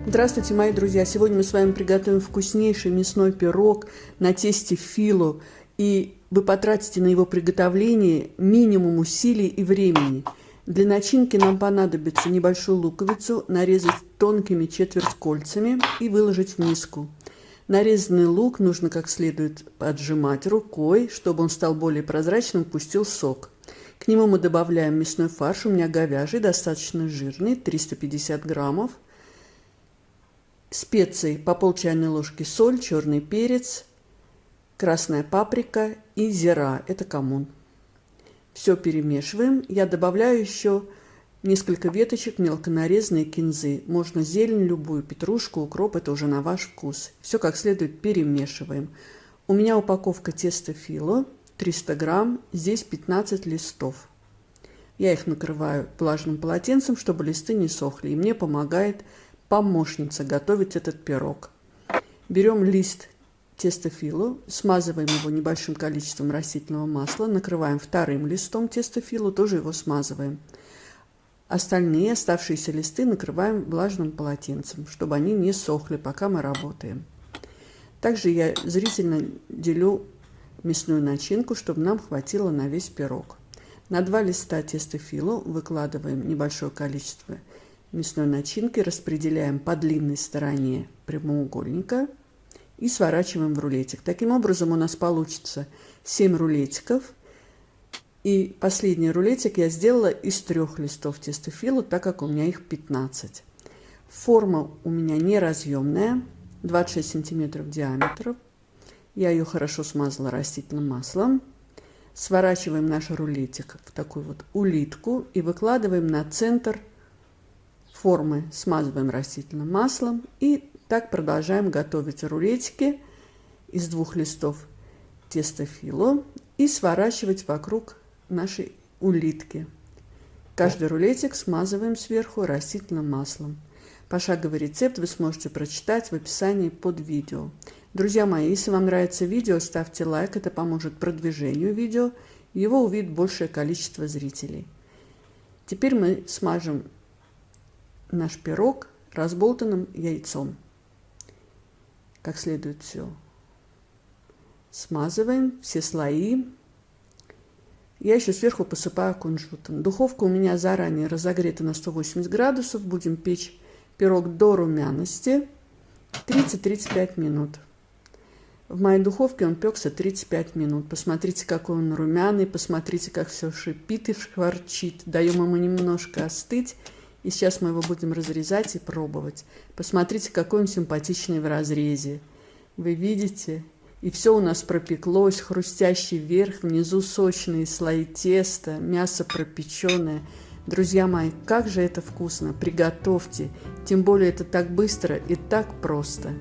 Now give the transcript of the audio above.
Здравствуйте, мои друзья! Сегодня мы с вами приготовим вкуснейший мясной пирог на тесте фило, и вы потратите на его приготовление минимум усилий и времени. Для начинки нам понадобится небольшую луковицу, нарезать тонкими четвертькольцами и выложить в миску. Нарезанный лук нужно как следует отжимать рукой, чтобы он стал более прозрачным, пустил сок. К нему мы добавляем мясной фарш, у меня говяжий, достаточно жирный, 350 граммов. Специи по пол чайной ложки: соль, черный перец, красная паприка и зира, это камун. Все перемешиваем. Я добавляю еще несколько веточек мелко нарезанной кинзы. Можно зелень любую, петрушку, укроп, это уже на ваш вкус. Все как следует перемешиваем. У меня упаковка теста фило, 300 грамм, здесь 15 листов. Я их накрываю влажным полотенцем, чтобы листы не сохли, и мне помогает помощница готовить этот пирог. Берем лист теста фило, смазываем его небольшим количеством растительного масла, накрываем вторым листом теста фило, тоже его смазываем. Остальные оставшиеся листы накрываем влажным полотенцем, чтобы они не сохли, пока мы работаем. Также я зрительно делю мясную начинку, чтобы нам хватило на весь пирог. На 2 листа теста фило выкладываем небольшое количество мясной начинки, распределяем по длинной стороне прямоугольника и сворачиваем в рулетик. Таким образом у нас получится 7 рулетиков. И последний рулетик я сделала из 3 листов теста фило, так как у меня их 15. Форма у меня неразъемная, 26 сантиметров диаметра. Я ее хорошо смазала растительным маслом. Сворачиваем наш рулетик в такую вот улитку и выкладываем на центр формы, смазываем растительным маслом и так продолжаем готовить рулетики из 2 листов теста фило и сворачивать вокруг нашей улитки. Каждый рулетик смазываем сверху растительным маслом. Пошаговый рецепт вы сможете прочитать в описании под видео. Друзья мои, если вам нравится видео, ставьте лайк, это поможет продвижению видео, его увидит большее количество зрителей. Теперь мы смажем наш пирог разболтанным яйцом. Как следует все смазываем, все слои. Я еще сверху посыпаю кунжутом. Духовка у меня заранее разогрета на 180 градусов. Будем печь пирог до румяности 30-35 минут. В моей духовке он пекся 35 минут. Посмотрите, какой он румяный, посмотрите, как все шипит и шкварчит. Даем ему немножко остыть. И сейчас мы его будем разрезать и пробовать. Посмотрите, какой он симпатичный в разрезе. Вы видите? И все у нас пропеклось. Хрустящий верх, внизу сочные слои теста, мясо пропеченное. Друзья мои, как же это вкусно! Приготовьте. Тем более это так быстро и так просто.